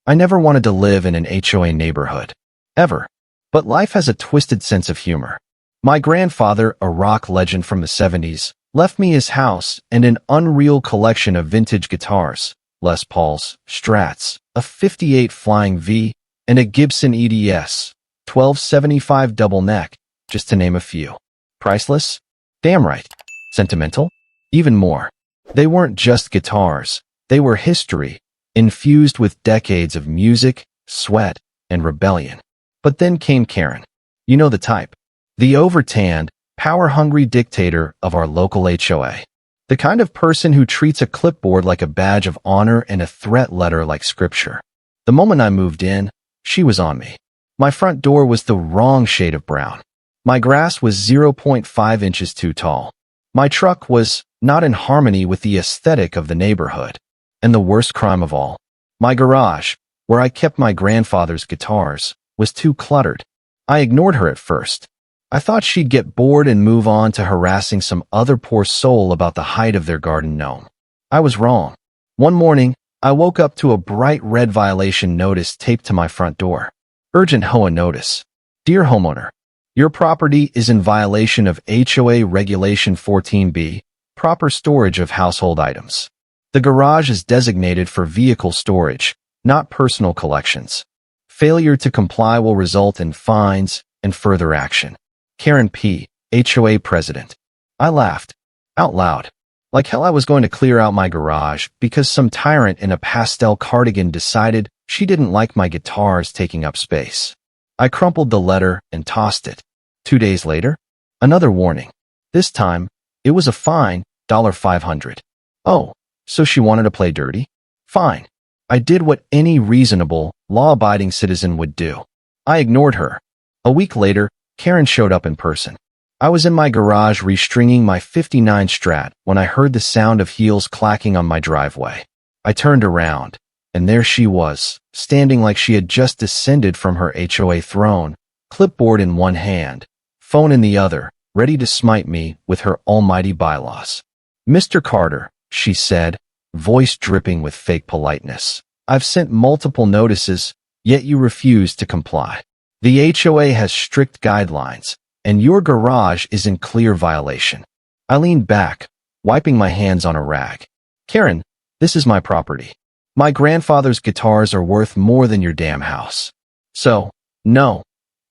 I never wanted to live in an HOA neighborhood. Ever. But life has a twisted sense of humor. My grandfather, a rock legend from the 70s, left me his house and an unreal collection of vintage guitars, Les Pauls, Strats, a 58 Flying V, and a Gibson EDS, 1275 double neck, just to name a few. Priceless? Damn right. Sentimental? Even more. They weren't just guitars. They were history, infused with decades of music, sweat, and rebellion. But then came Karen. You know the type. The overtanned, power-hungry dictator of our local HOA. The kind of person who treats a clipboard like a badge of honor and a threat letter like scripture. The moment I moved in, she was on me. My front door was the wrong shade of brown. My grass was 0.5 inches too tall. My truck was not in harmony with the aesthetic of the neighborhood. And the worst crime of all, my garage, where I kept my grandfather's guitars, was too cluttered. I ignored her at first. I thought she'd get bored and move on to harassing some other poor soul about the height of their garden gnome. I was wrong. One morning, I woke up to a bright red violation notice taped to my front door. Urgent HOA notice. Dear homeowner, your property is in violation of HOA Regulation 14B, proper storage of household items. The garage is designated for vehicle storage, not personal collections. Failure to comply will result in fines and further action. Karen P., HOA President. I laughed. Out loud. Like hell I was going to clear out my garage because some tyrant in a pastel cardigan decided she didn't like my guitars taking up space. I crumpled the letter and tossed it. 2 days later, another warning. This time, it was a fine, $500. Oh, so she wanted to play dirty? Fine. I did what any reasonable, law-abiding citizen would do. I ignored her. A week later, Karen showed up in person. I was in my garage restringing my 59 Strat when I heard the sound of heels clacking on my driveway. I turned around, and there she was, standing like she had just descended from her HOA throne, clipboard in one hand, phone in the other, ready to smite me with her almighty bylaws. Mr. Carter, she said, voice dripping with fake politeness. I've sent multiple notices, yet you refuse to comply. The HOA has strict guidelines, and your garage is in clear violation. I leaned back, wiping my hands on a rag. Karen, this is my property. My grandfather's guitars are worth more than your damn house. So, no,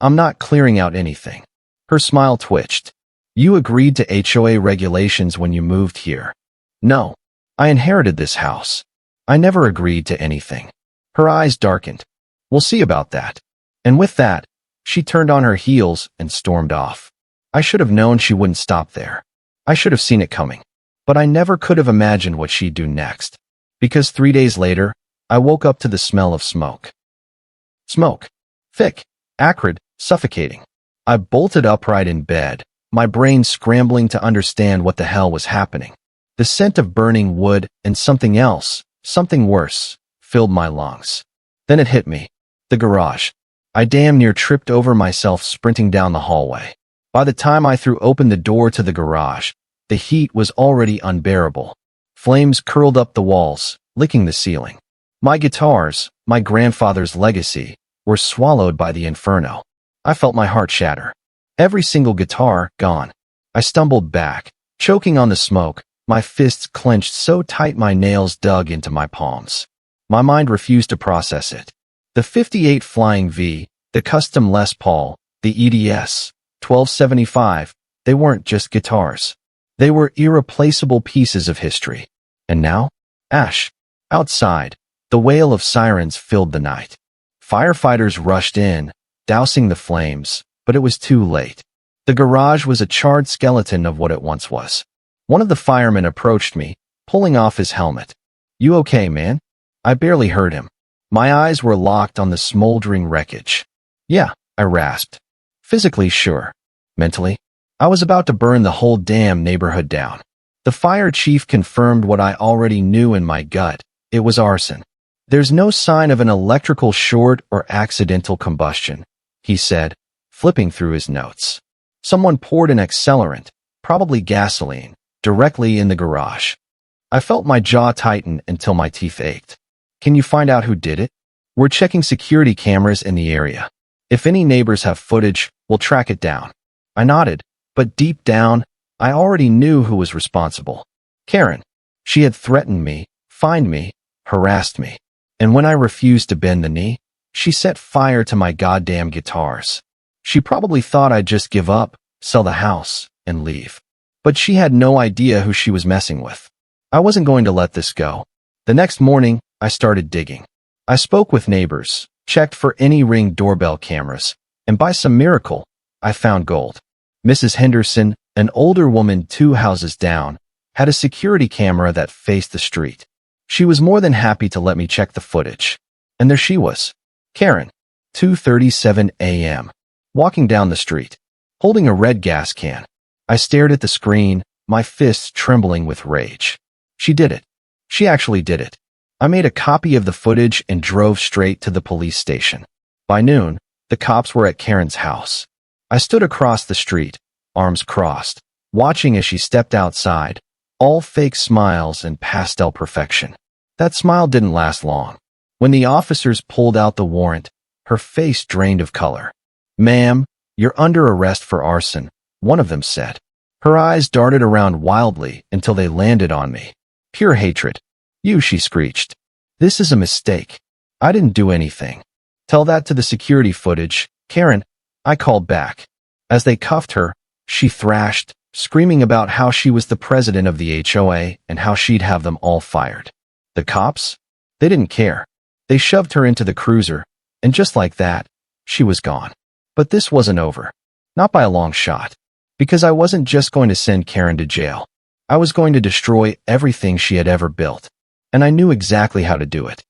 I'm not clearing out anything. Her smile twitched. You agreed to HOA regulations when you moved here. No, I inherited this house. I never agreed to anything. Her eyes darkened. We'll see about that. And with that, she turned on her heels and stormed off. I should have known she wouldn't stop there. I should have seen it coming. But I never could have imagined what she'd do next. Because 3 days later, I woke up to the smell of smoke. Smoke. Thick, acrid, suffocating. I bolted upright in bed, my brain scrambling to understand what the hell was happening. The scent of burning wood and something else, something worse, filled my lungs. Then it hit me. The garage. I damn near tripped over myself sprinting down the hallway. By the time I threw open the door to the garage, the heat was already unbearable. Flames curled up the walls, licking the ceiling. My guitars, my grandfather's legacy, were swallowed by the inferno. I felt my heart shatter. Every single guitar gone. I stumbled back, choking on the smoke, my fists clenched so tight my nails dug into my palms. My mind refused to process it. The 58 Flying V, the custom Les Paul, the EDS, 1275, they weren't just guitars. They were irreplaceable pieces of history. And now? Ash. Outside, the wail of sirens filled the night. Firefighters rushed in, dousing the flames, but it was too late. The garage was a charred skeleton of what it once was. One of the firemen approached me, pulling off his helmet. You okay, man? I barely heard him. My eyes were locked on the smoldering wreckage. Yeah, I rasped. Physically, sure. Mentally, I was about to burn the whole damn neighborhood down. The fire chief confirmed what I already knew in my gut. It was arson. There's no sign of an electrical short or accidental combustion, he said, flipping through his notes. Someone poured an accelerant, probably gasoline, directly in the garage. I felt my jaw tighten until my teeth ached. Can you find out who did it? We're checking security cameras in the area. If any neighbors have footage, we'll track it down. I nodded, but deep down, I already knew who was responsible. Karen. She had threatened me, fined me, harassed me. And when I refused to bend the knee, she set fire to my goddamn guitars. She probably thought I'd just give up, sell the house, and leave. But she had no idea who she was messing with. I wasn't going to let this go. The next morning, I started digging. I spoke with neighbors, checked for any Ring doorbell cameras, and by some miracle, I found gold. Mrs. Henderson, an older woman 2 houses down, had a security camera that faced the street. She was more than happy to let me check the footage. And there she was, Karen, 2:37 a.m., walking down the street, holding a red gas can. I stared at the screen, my fists trembling with rage. She did it. She actually did it. I made a copy of the footage and drove straight to the police station. By noon, the cops were at Karen's house. I stood across the street, arms crossed, watching as she stepped outside, all fake smiles and pastel perfection. That smile didn't last long. When the officers pulled out the warrant, her face drained of color. "Ma'am, you're under arrest for arson," one of them said. Her eyes darted around wildly until they landed on me. Pure hatred. "You," she screeched. "This is a mistake. I didn't do anything. Tell that to the security footage, Karen," I called back. As they cuffed her, she thrashed, screaming about how she was the president of the HOA and how she'd have them all fired. The cops? They didn't care. They shoved her into the cruiser, and just like that, she was gone. But this wasn't over. Not by a long shot. Because I wasn't just going to send Karen to jail. I was going to destroy everything she had ever built. And I knew exactly how to do it.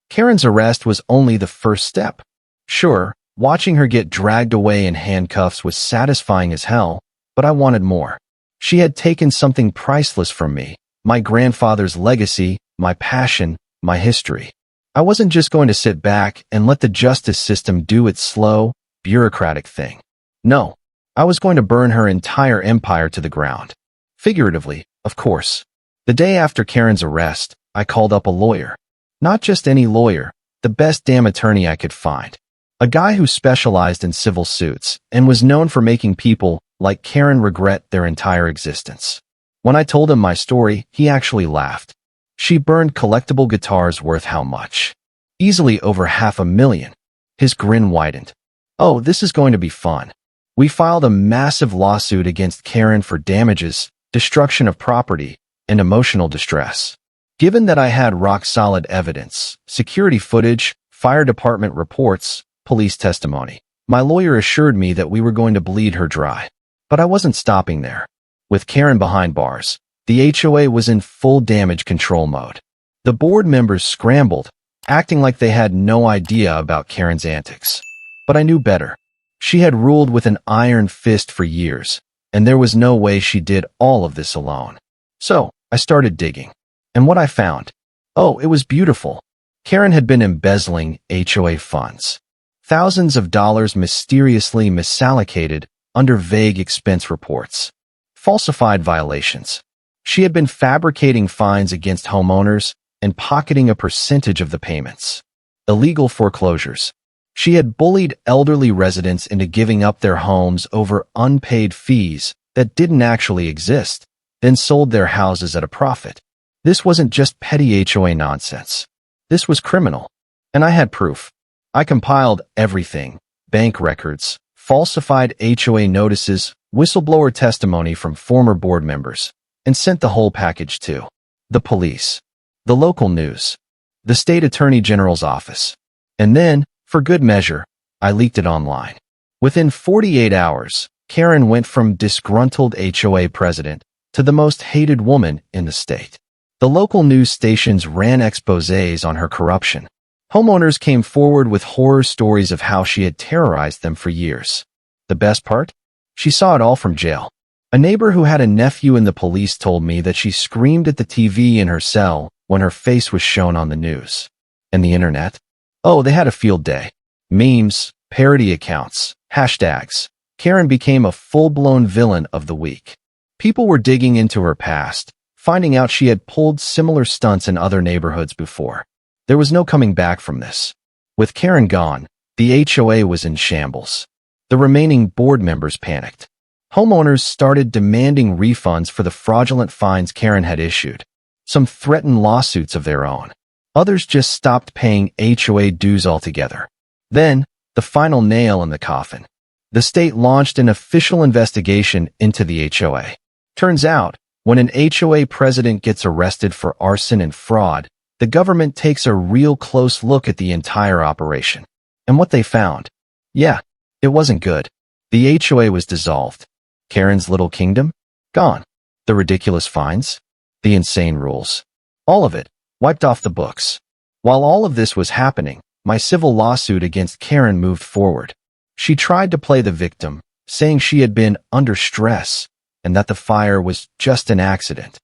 Karen's arrest was only the first step. Sure, watching her get dragged away in handcuffs was satisfying as hell, but I wanted more. She had taken something priceless from me, my grandfather's legacy, my passion, my history. I wasn't just going to sit back and let the justice system do its slow, bureaucratic thing. No, I was going to burn her entire empire to the ground. Figuratively, of course. The day after Karen's arrest, I called up a lawyer. Not just any lawyer, the best damn attorney I could find. A guy who specialized in civil suits and was known for making people like Karen regret their entire existence. When I told him my story, he actually laughed. She burned collectible guitars worth how much? Easily over $500,000. His grin widened. "Oh, this is going to be fun." We filed a massive lawsuit against Karen for damages, destruction of property, and emotional distress. Given that I had rock-solid evidence, security footage, fire department reports, police testimony, my lawyer assured me that we were going to bleed her dry. But I wasn't stopping there. With Karen behind bars, the HOA was in full damage control mode. The board members scrambled, acting like they had no idea about Karen's antics. But I knew better. She had ruled with an iron fist for years, and there was no way she did all of this alone. So, I started digging. And what I found? Oh, it was beautiful. Karen had been embezzling HOA funds. Thousands of dollars mysteriously misallocated under vague expense reports. Falsified violations. She had been fabricating fines against homeowners and pocketing a percentage of the payments. Illegal foreclosures. She had bullied elderly residents into giving up their homes over unpaid fees that didn't actually exist, then sold their houses at a profit. This wasn't just petty HOA nonsense. This was criminal. And I had proof. I compiled everything: bank records, falsified HOA notices, whistleblower testimony from former board members, and sent the whole package to the police, the local news, the state attorney general's office. And then, for good measure, I leaked it online. Within 48 hours, Karen went from disgruntled HOA president to the most hated woman in the state. The local news stations ran exposés on her corruption. Homeowners came forward with horror stories of how she had terrorized them for years. The best part? She saw it all from jail. A neighbor who had a nephew in the police told me that she screamed at the TV in her cell when her face was shown on the news. And the internet? Oh, they had a field day. Memes, parody accounts, hashtags. Karen became a full-blown villain of the week. People were digging into her past, finding out she had pulled similar stunts in other neighborhoods before. There was no coming back from this. With Karen gone, the HOA was in shambles. The remaining board members panicked. Homeowners started demanding refunds for the fraudulent fines Karen had issued. Some threatened lawsuits of their own. Others just stopped paying HOA dues altogether. Then, the final nail in the coffin. The state launched an official investigation into the HOA. Turns out, when an HOA president gets arrested for arson and fraud, the government takes a real close look at the entire operation. And what they found? Yeah, it wasn't good. The HOA was dissolved. Karen's little kingdom? Gone. The ridiculous fines? The insane rules. All of it, wiped off the books. While all of this was happening, my civil lawsuit against Karen moved forward. She tried to play the victim, saying she had been under stress and that the fire was just an accident.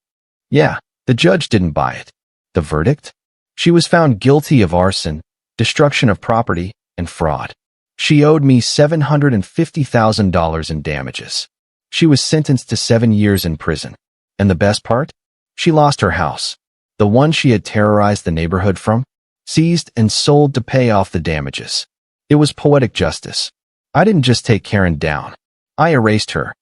Yeah, the judge didn't buy it. The verdict? She was found guilty of arson, destruction of property, and fraud. She owed me $750,000 in damages. She was sentenced to 7 years in prison. And the best part? She lost her house. The one she had terrorized the neighborhood from, seized and sold to pay off the damages. It was poetic justice. I didn't just take Karen down. I erased her.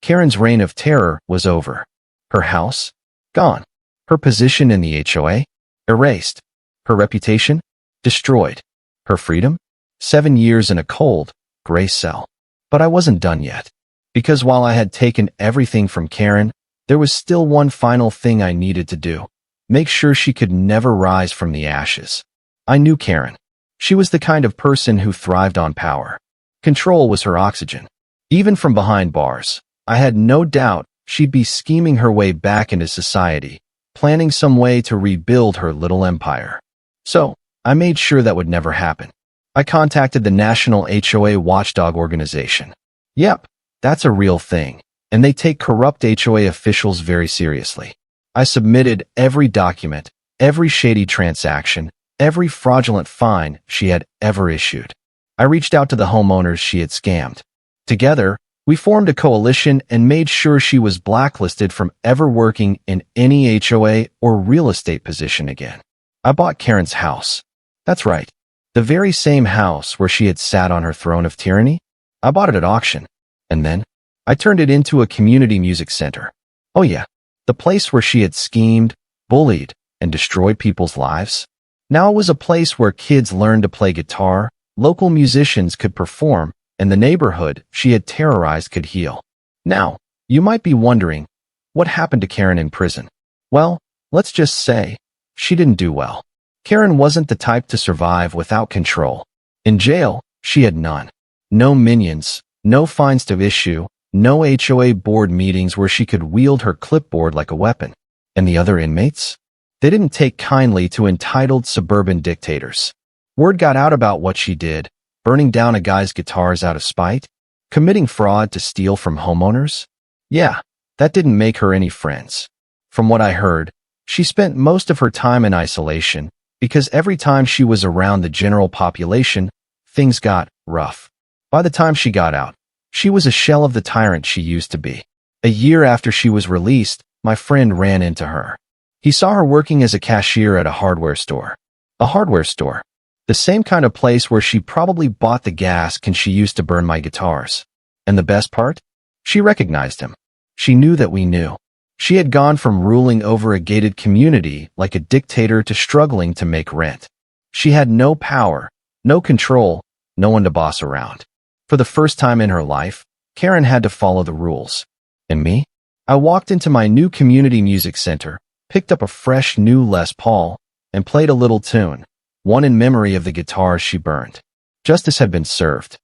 Karen's reign of terror was over. Her house? Gone. Her position in the HOA? Erased. Her reputation? Destroyed. Her freedom? 7 years in a cold, gray cell. But I wasn't done yet. Because while I had taken everything from Karen, there was still one final thing I needed to do. Make sure she could never rise from the ashes. I knew Karen. She was the kind of person who thrived on power. Control was her oxygen. Even from behind bars, I had no doubt she'd be scheming her way back into society, planning some way to rebuild her little empire. So, I made sure that would never happen. I contacted the National HOA Watchdog Organization. Yep, that's a real thing, and they take corrupt HOA officials very seriously. I submitted every document, every shady transaction, every fraudulent fine she had ever issued. I reached out to the homeowners she had scammed. Together, we formed a coalition and made sure she was blacklisted from ever working in any HOA or real estate position again. I bought Karen's house. That's right, the very same house where she had sat on her throne of tyranny. I bought it at auction. And then, I turned it into a community music center. Oh yeah, the place where she had schemed, bullied, and destroyed people's lives. Now it was a place where kids learned to play guitar, local musicians could perform, and the neighborhood she had terrorized could heal. Now, you might be wondering, what happened to Karen in prison? Well, let's just say, she didn't do well. Karen wasn't the type to survive without control. In jail, she had none. No minions, no fines to issue, no HOA board meetings where she could wield her clipboard like a weapon. And the other inmates? They didn't take kindly to entitled suburban dictators. Word got out about what she did, burning down a guy's guitars out of spite, committing fraud to steal from homeowners. Yeah, that didn't make her any friends. From what I heard, she spent most of her time in isolation because every time she was around the general population, things got rough. By the time she got out, she was a shell of the tyrant she used to be. A year after she was released, my friend ran into her. He saw her working as a cashier at a hardware store. A hardware store. The same kind of place where she probably bought the gas can she used to burn my guitars. And the best part? She recognized him. She knew that we knew. She had gone from ruling over a gated community like a dictator to struggling to make rent. She had no power, no control, no one to boss around. For the first time in her life, Karen had to follow the rules. And me? I walked into my new community music center, picked up a fresh new Les Paul, and played a little tune, one in memory of the guitars she burned. Justice had been served.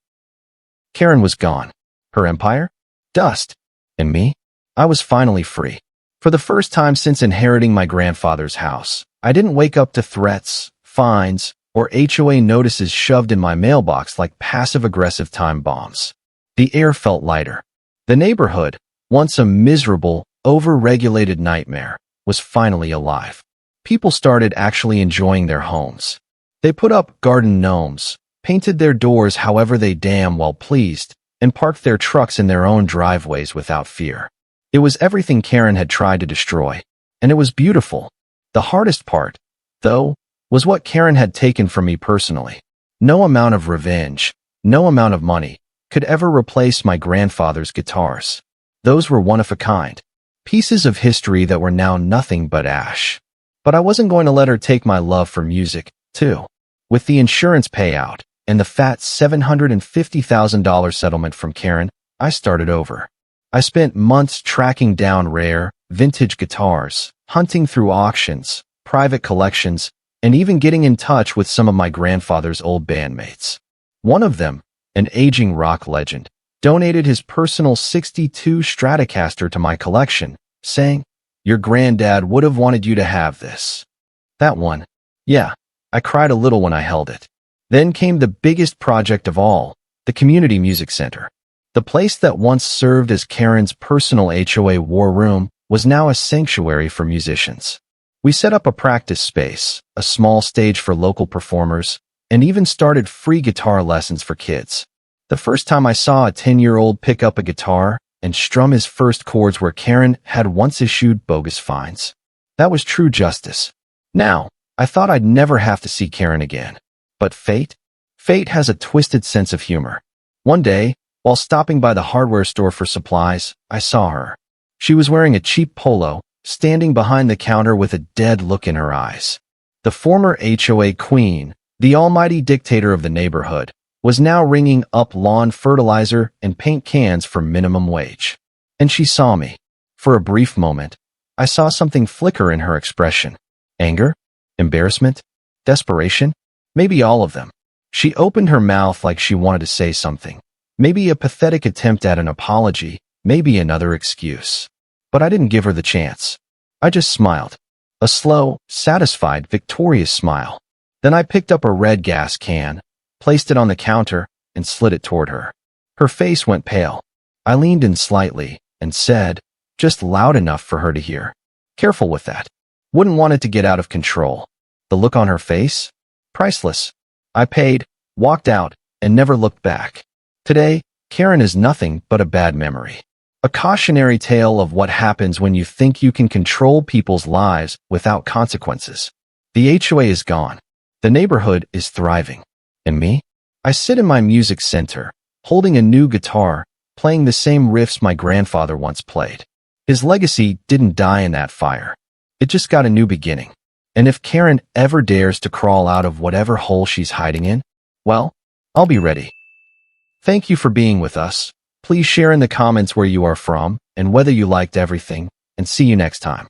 Karen was gone. Her empire? Dust. And me? I was finally free. For the first time since inheriting my grandfather's house, I didn't wake up to threats, fines, or HOA notices shoved in my mailbox like passive-aggressive time bombs. The air felt lighter. The neighborhood, once a miserable, over-regulated nightmare, was finally alive. People started actually enjoying their homes. They put up garden gnomes, painted their doors however they damn well pleased, and parked their trucks in their own driveways without fear. It was everything Karen had tried to destroy, and it was beautiful. The hardest part, though, was what Karen had taken from me personally. No amount of revenge, no amount of money, could ever replace my grandfather's guitars. Those were one of a kind. Pieces of history that were now nothing but ash. But I wasn't going to let her take my love for music, too. With the insurance payout and the fat $750,000 settlement from Karen, I started over. I spent months tracking down rare, vintage guitars, hunting through auctions, private collections, and even getting in touch with some of my grandfather's old bandmates. One of them, an aging rock legend, donated his personal '62 Stratocaster to my collection, saying, "Your granddad would have wanted you to have this." That one. Yeah, I cried a little when I held it. Then came the biggest project of all, the Community Music Center. The place that once served as Karen's personal HOA war room was now a sanctuary for musicians. We set up a practice space, a small stage for local performers, and even started free guitar lessons for kids. The first time I saw a 10-year-old pick up a guitar and strum his first chords where Karen had once issued bogus fines, that was true justice. Now, I thought I'd never have to see Karen again. But fate? Fate has a twisted sense of humor. One day, while stopping by the hardware store for supplies, I saw her. She was wearing a cheap polo, standing behind the counter with a dead look in her eyes. The former HOA queen, the almighty dictator of the neighborhood, was now ringing up lawn fertilizer and paint cans for minimum wage. And she saw me. For a brief moment, I saw something flicker in her expression. Anger? Embarrassment? Desperation? Maybe all of them. She opened her mouth like she wanted to say something. Maybe a pathetic attempt at an apology, maybe another excuse. But I didn't give her the chance. I just smiled. A slow, satisfied, victorious smile. Then I picked up a red gas can, placed it on the counter, and slid it toward her. Her face went pale. I leaned in slightly and said, just loud enough for her to hear, "Careful with that. Wouldn't want it to get out of control." The look on her face? Priceless. I paid, walked out, and never looked back. Today, Karen is nothing but a bad memory. A cautionary tale of what happens when you think you can control people's lives without consequences. The HOA is gone. The neighborhood is thriving. And me? I sit in my music center, holding a new guitar, playing the same riffs my grandfather once played. His legacy didn't die in that fire. It just got a new beginning. And if Karen ever dares to crawl out of whatever hole she's hiding in, well, I'll be ready. Thank you for being with us. Please share in the comments where you are from and whether you liked everything, and see you next time.